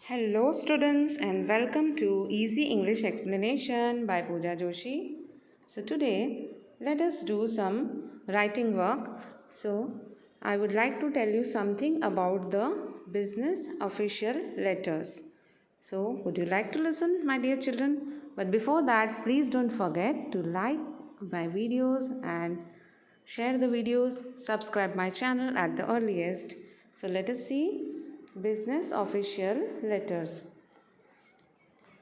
Hello students and welcome to Easy English Explanation by Pooja Joshi. So today let us do some writing work. So I would like to tell you something about the business official letters. So would you like to listen, my dear children? But before that, please don't forget to like my videos and share the videos, subscribe my channel at the earliest. So let us see business official letters.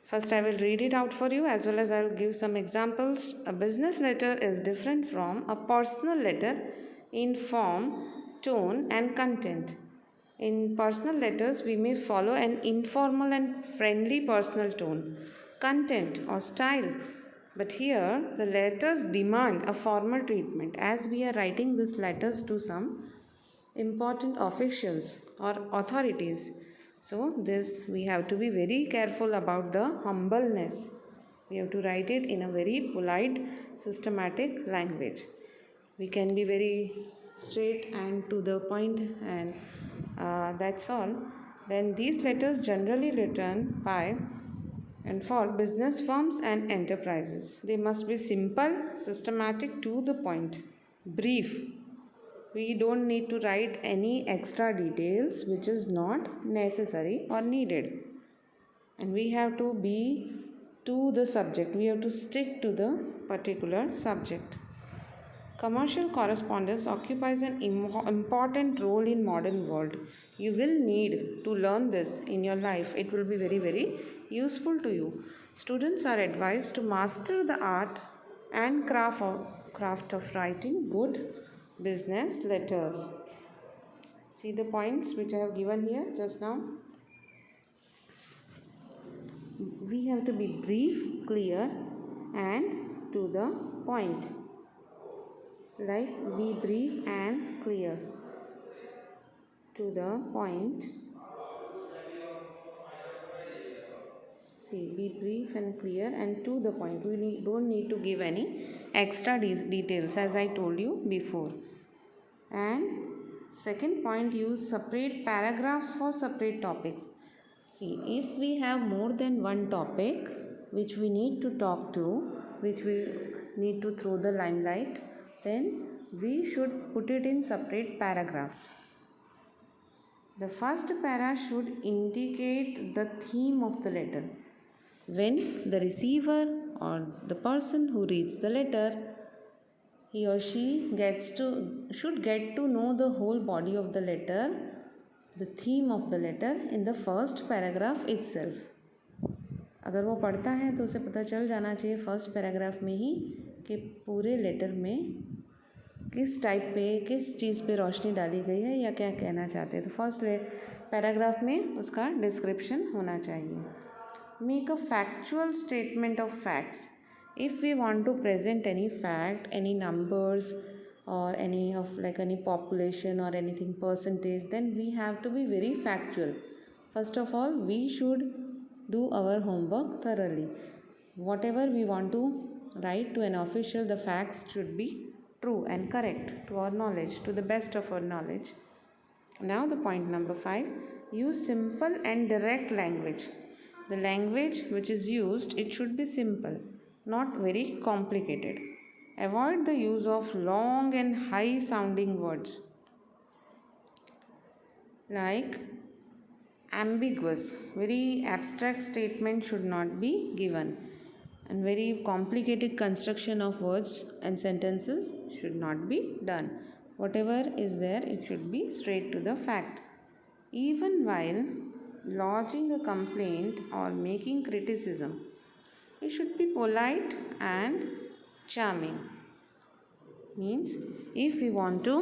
First I will read it out for you as well as I will give some examples. A business letter is different from a personal letter in form, tone and content. In personal letters we may follow an informal and friendly personal tone, content or style. But here the letters demand a formal treatment as we are writing these letters to some important officials or authorities. So this we have to be very careful about the humbleness. We have to write it in a very polite, systematic language. We can be very straight and to the point, and that's all. Then these letters generally written by and for business firms and enterprises. They must be simple, systematic, to the point, brief. We don't need to write any extra details which is not necessary or needed. And we have to be to the subject. We have to stick to the particular subject. Commercial correspondence occupies an important role in modern world. You will need to learn this in your life. It will be very useful to you. Students are advised to master the art and craft of writing good business letters. See the points which I have given here just now. We have to be brief, clear and to the point. Like be brief and clear. To the point. See, be brief and clear and to the point. We don't need to give any extra details as I told you before. And second point, use separate paragraphs for separate topics. See, if we have more than one topic which we need to talk to, which we need to throw the limelight, then we should put it in separate paragraphs. The first para should indicate the theme of the letter. When the receiver or the person who reads the letter, he or she should get to know the whole body of the letter, the theme of the letter in the first paragraph itself. अगर वो पढ़ता है तो उसे पता चल जाना चाहिए फर्स्ट पैराग्राफ में ही कि पूरे लेटर में किस टाइप पे किस चीज़ पे रोशनी डाली गई है या क्या कहना चाहते हैं. तो फर्स्ट पैराग्राफ में उसका डिस्क्रिप्शन होना चाहिए. Make a factual statement of facts. If we want to present any fact, any numbers or any population or anything percentage, then we have to be very factual. First of all, we should do our homework thoroughly. Whatever we want to write to an official, the facts should be true and correct to our knowledge, to the best of our knowledge. Now the point number 5, use simple and direct language. The language which is used, it should be simple, not very complicated. Avoid the use of long and high sounding words like ambiguous, very abstract statement should not be given, and very complicated construction of words and sentences should not be done. Whatever is there, it should be straight to the fact. Even while lodging a complaint or making criticism, it should be polite and charming. Means if we want to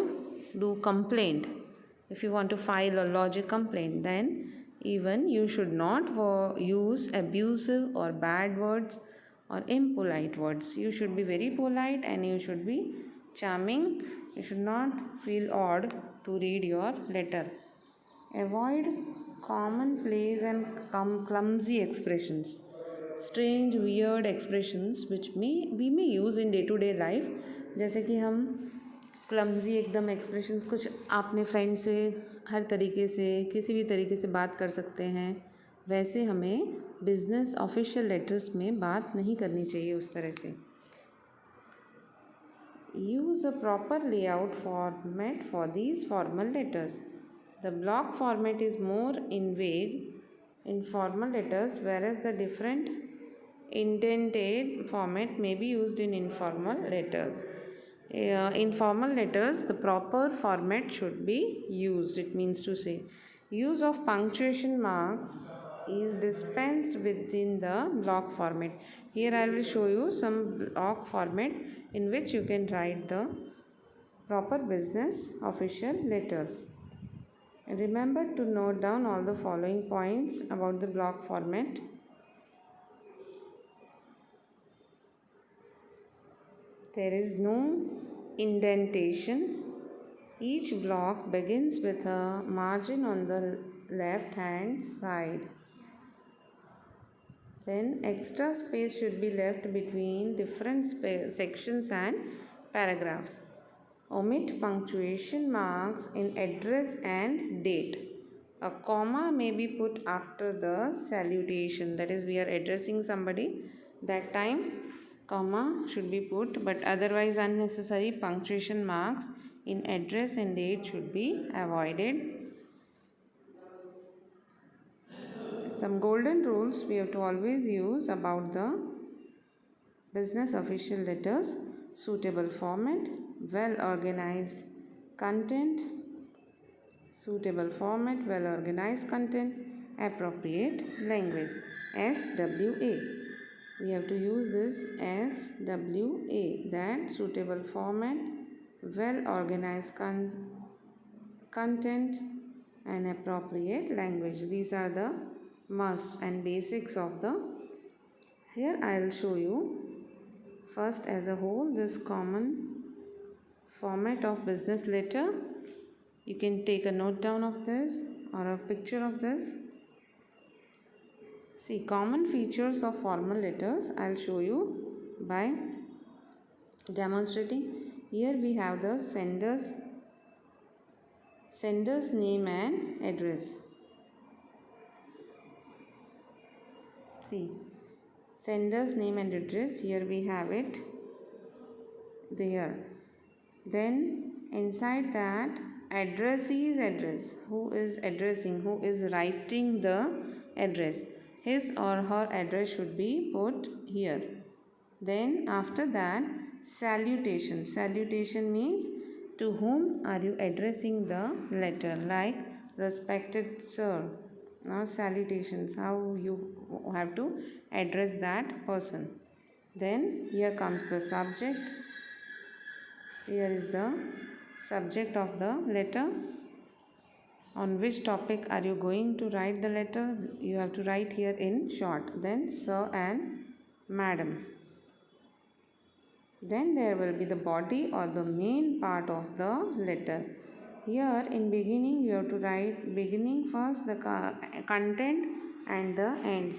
do complaint, if you want to file or lodge a complaint, then even you should not use abusive or bad words or impolite words. You should be very polite and you should be charming. You should not feel odd to read your letter. Avoid commonplace and clumsy expressions, strange weird expressions which we may use in day to day life. जैसे कि हम clumsy एकदम expressions, कुछ आपने friend से हर तरीके से किसी भी तरीके से बात कर सकते हैं वैसे हमें बिजनेस ऑफिशियल लेटर्स में बात नहीं करनी चाहिए उस तरह से। Use a proper layout format for these formal letters. The block format is more in vague in formal letters, whereas the different indented format may be used in informal letters. In formal letters, the proper format should be used. It means to say, use of punctuation marks is dispensed within the block format. Here I will show you some block format in which you can write the proper business official letters. Remember to note down all the following points about the block format. There is no indentation. Each block begins with a margin on the left hand side. Then extra space should be left between different sections and paragraphs. Omit punctuation marks in address and date. A comma may be put after the salutation, that is, we are addressing somebody, that time comma should be put, but otherwise unnecessary punctuation marks in address and date should be avoided. Some golden rules we have to always use about the business official letters: suitable format, well organized content, suitable format, well organized content, appropriate language. SWA. We have to use this SWA, that suitable format, well organized content and appropriate language. These are the must and basics of the. Here I will show you first as a whole this common format of business letter. You can take a note down of this or a picture of this. See, common features of formal letters I'll show you by demonstrating. Here we have the sender's name and address. See, sender's name and address, here we have it there. Then inside that, addressee's address, who is addressing, who is writing the address, his or her address should be put here. Then after that, salutation. Salutation means to whom are you addressing the letter, like respected sir. Now salutations, how you have to address that person. Then here comes the subject. Here is the subject of the letter. On which topic are you going to write the letter? You have to write here in short. Then sir and madam. Then there will be the body or the main part of the letter. Here in beginning you have to write beginning first, the content and the end.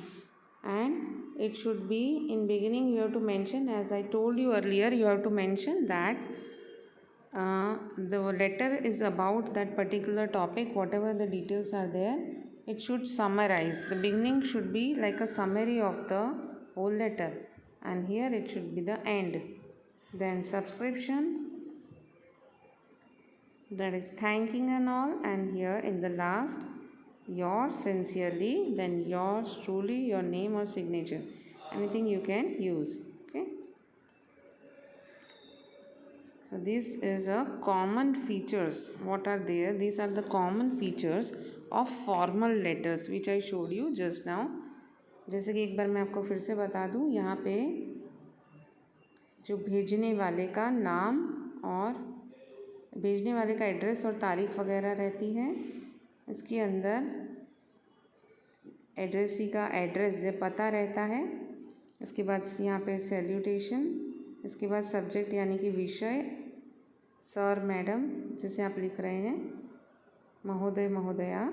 And it should be in beginning you have to mention, as I told you earlier, you have to mention that the letter is about that particular topic, whatever the details are there, it should summarize. The beginning should be like a summary of the whole letter, and here it should be the end. Then subscription, that is thanking and all, and here in the last, yours sincerely, then yours truly, your name or signature, anything you can use. Okay, so this is a common features. What are there? These are the common features of formal letters which I showed you just now. जैसे कि एक बार मैं आपको फिर से बता दूं, यहाँ पे जो भेजने वाले का नाम और भेजने वाले का एड्रेस और तारीख वगैरह रहती है, इसके अंदर एड्रेसी का एड्रेस या पता रहता है। इसके बाद यहाँ पे सैल्यूटेशन, इसके बाद सब्जेक्ट यानी कि विषय, सर मैडम जैसे आप लिख रहे हैं, महोदय महोदया,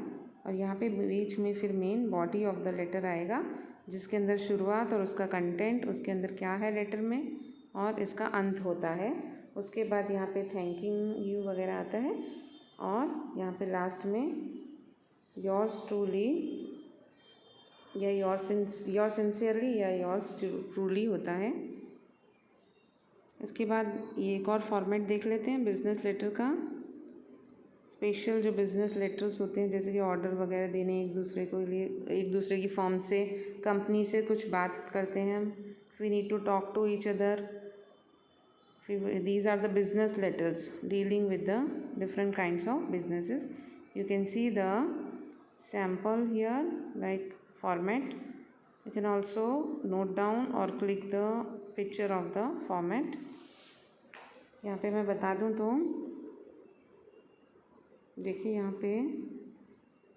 और यहाँ पे बीच में फिर main body of the letter आएगा जिसके अंदर शुरुआत और उसका कंटेंट, उसके अंदर क्या है लेटर में, और इसका अंत होता है। उसके बाद यहाँ पे थैंकिंग यू वगैरह आता है, और यहाँ पे लास्ट में योर्स ट्रूली या योर सिंसियरली या योर्स ट्रूली होता है। इसके बाद ये एक और फॉर्मेट देख लेते हैं बिज़नेस लेटर का। स्पेशल जो बिज़नेस लेटर्स होते हैं जैसे कि ऑर्डर वगैरह देने एक दूसरे को लिए, एक दूसरे की फॉर्म से, कंपनी से कुछ बात करते हैं हम, we need to talk to each other, these are the business letters dealing with the different kinds of businesses. You can see the sample here like format. You can also note down or click the picture of the format. यहाँ पे मैं बता दूँ तो देखिए यहाँ पे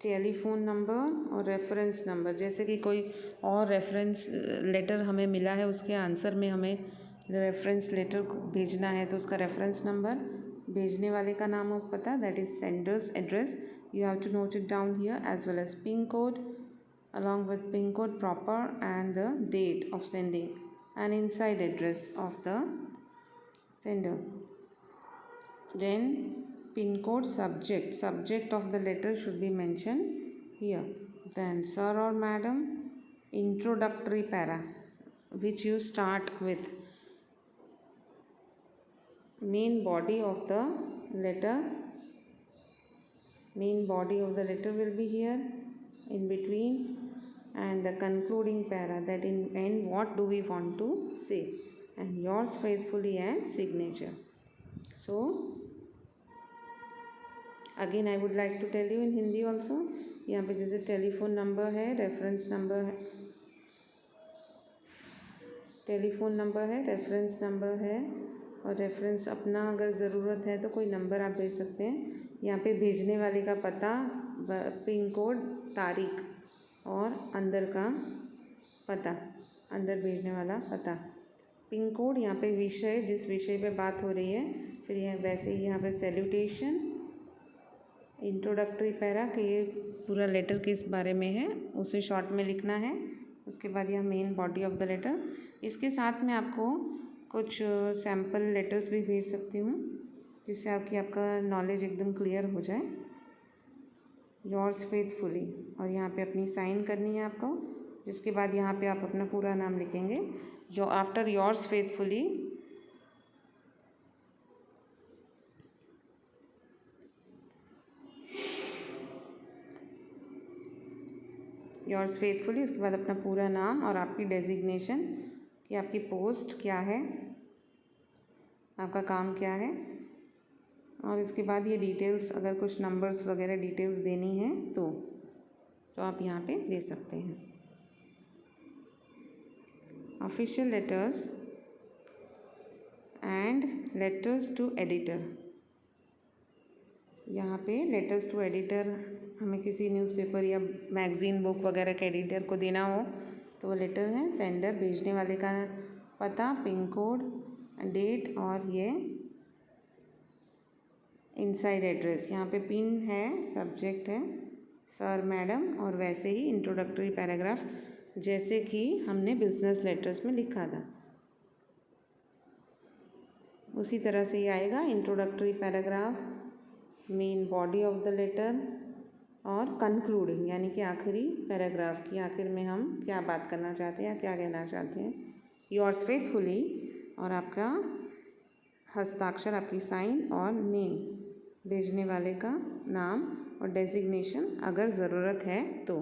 telephone number और रेफरेंस नंबर, जैसे कि कोई और रेफरेंस लेटर हमें मिला है उसके आंसर में हमें रेफरेंस लेटर भेजना है तो उसका रेफरेंस नंबर, भेजने वाले का नाम और पता, that is sender's address, you have to note it down here, as well as pin code along with pin code proper and the date of sending and inside address of the sender. Then pin code, subject of the letter should be mentioned here. Then sir or madam, introductory para which you start with, main body of the letter, will be here in between, and the concluding para, that in end what do we want to say, and yours faithfully and signature. So again I would like to tell you in Hindi also, यहाँ पे जैसे telephone number है, reference number है, reference number है, और reference अपना अगर ज़रूरत है तो कोई नंबर आप भेज सकते हैं। यहाँ पे भेजने वाले का पता, पिन कोड, तारीख और अंदर का पता, अंदर भेजने वाला पता, पिन कोड, यहाँ पे विषय, जिस विषय पे बात हो रही है, फिर यह वैसे ही यहाँ पे सैल्यूटेशन, इंट्रोडक्टरी पैरा कि ये पूरा लेटर किस बारे में है उसे शॉर्ट में लिखना है। उसके बाद यह main body of the letter. इसके साथ में आपको कुछ सैम्पल लेटर्स भी भेज सकती हूँ जिससे आपका नॉलेज एकदम क्लियर हो जाए। योर्स फेथफुली, और यहाँ पे अपनी साइन करनी है आपको, जिसके बाद यहाँ पे आप अपना पूरा नाम लिखेंगे। जो after yours faithfully, yours faithfully, उसके बाद अपना पूरा नाम और आपकी डेजिग्नेशन कि आपकी पोस्ट क्या है, आपका काम क्या है, और इसके बाद ये डिटेल्स, अगर कुछ नंबर्स वगैरह डिटेल्स देनी है तो आप यहाँ पे दे सकते हैं। Official letters and letters to editor. यहाँ पे लेटर्स टू एडिटर, हमें किसी न्यूज़पेपर या मैगज़ीन बुक वगैरह के एडिटर को देना हो तो वो लेटर है। सेंडर, भेजने वाले का पता, पिन कोड, डेट, और ये इनसाइड एड्रेस। यहाँ पे पिन है, सब्जेक्ट है सर मैडम, और वैसे ही इंट्रोडक्टरी पैराग्राफ जैसे कि हमने बिजनेस लेटर्स में लिखा था उसी तरह से ही आएगा। Introductory paragraph, main body of the letter, और कंक्लूडिंग यानी कि आखिरी पैराग्राफ की आखिर में हम क्या बात करना चाहते हैं या क्या कहना चाहते हैं। योर्स फेथफुली, और आपका हस्ताक्षर, आपकी साइन, और नेम, भेजने वाले का नाम, और डेजिग्नेशन अगर ज़रूरत है तो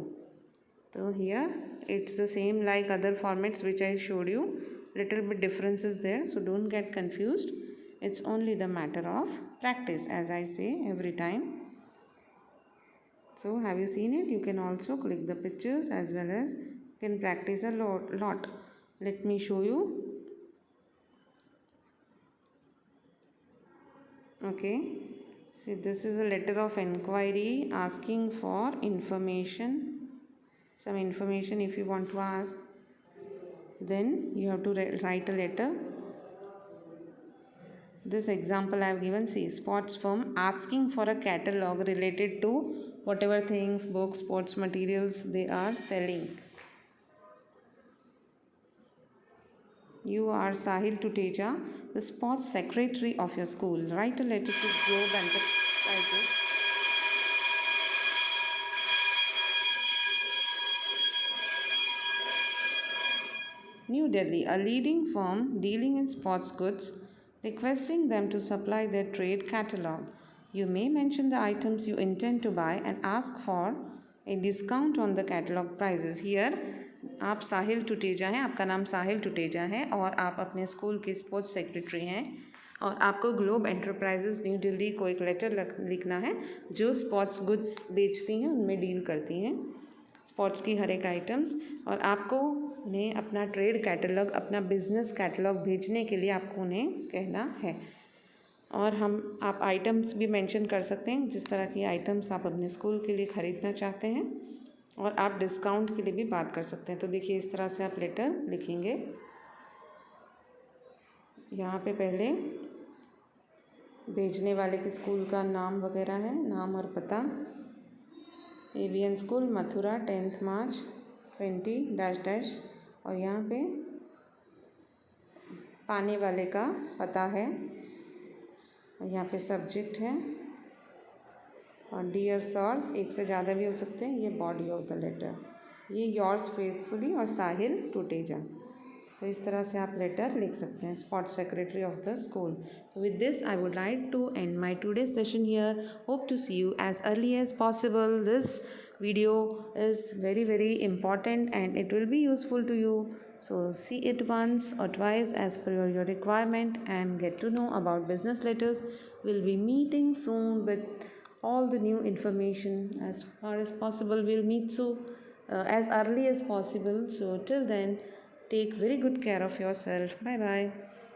here it's the same like other formats which I showed you, little bit differences there, so don't get confused, it's only the matter of practice, as I say every time. So have you seen it? You can also click the pictures as well as you can practice a lot. Let me show you. Okay, see, this is a letter of inquiry asking for information, some information. If you want to ask, then you have to write a letter. This example I have given, see, sports firm asking for a catalog related to whatever things, books, sports materials they are selling. You are Sahil Tuteja, the sports secretary of your school. Write a letter to Globe Enterprises. New Delhi, a leading firm dealing in sports goods, requesting them to supply their trade catalog. You may mention the items you intend to buy and ask for a discount on the catalog prices. Here, आप साहिल टुटेजा हैं, आपका नाम साहिल टुटेजा है और आप अपने school के sports secretary हैं और आपको ग्लोब एंटरप्राइजेज न्यू दिल्ली को एक लेटर लिखना है जो स्पोर्ट्स गुड्स बेचती हैं, उनमें डील करती हैं स्पोर्ट्स की हर एक आइटम्स, और आपको उन्हें अपना ट्रेड कैटलॉग, अपना बिजनेस कैटलॉग भेजने के लिए आपको उन्हें कहना है। और आप आइटम्स भी मेंशन कर सकते हैं जिस तरह की आइटम्स आप अपने स्कूल के लिए ख़रीदना चाहते हैं, और आप डिस्काउंट के लिए भी बात कर सकते हैं। तो देखिए इस तरह से आप लेटर लिखेंगे। यहाँ पे पहले भेजने वाले के स्कूल का नाम वगैरह है, नाम और पता, एवीएन स्कूल मथुरा 10 मार्च 20 और यहाँ पे पाने वाले का पता है और यहाँ पे सब्जेक्ट है और डियर सॉर्स, एक से ज़्यादा भी हो सकते हैं। ये बॉडी ऑफ द लेटर, ये योर्स फेथफुली और साहिल टुटेजा। तो इस तरह से आप लेटर लिख सकते हैं, sports secretary of the school. So with this I would like to end my today's session here. Hope to see you as early as possible. This video is very important and it will be useful to you. So see it once or twice as per your requirement and get to know about business letters. We'll be meeting soon with all the new information as far as possible. We'll meet as early as possible. So till then, take very good care of yourself. Bye bye.